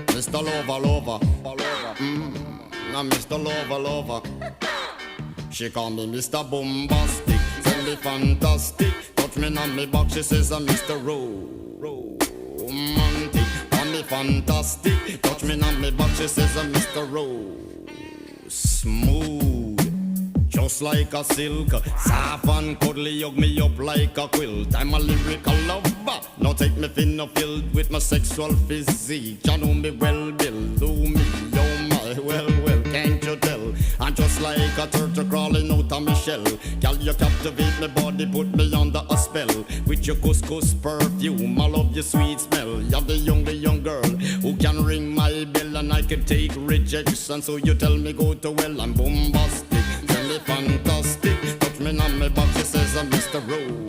Mr. Lover, lover, now Mr. Lover, lover. She call me Mr. Bombastic, send me fantastic. Touch me on me back, she says I'm Mr. Romantic. Call me fantastic, touch me on me back, she says I'm Mr. Smooth, just like a silk, soft and cuddly, hug me up like a quilt. I'm a lyrical lover, now take me thin or filled with my sexual physique. You know me well, Bill, do me, oh my, well, can't you tell? I'm just like a turtle crawling out of my shell. Girl, you captivate my body, put me under a spell. With your couscous perfume, I love your sweet smell. You're the young girl who can ring my bell, and I can take rejection. So you tell me go to well, I'm bombastic, tell me fantastic. Touch me on my back, she says I'm Mr. Rose.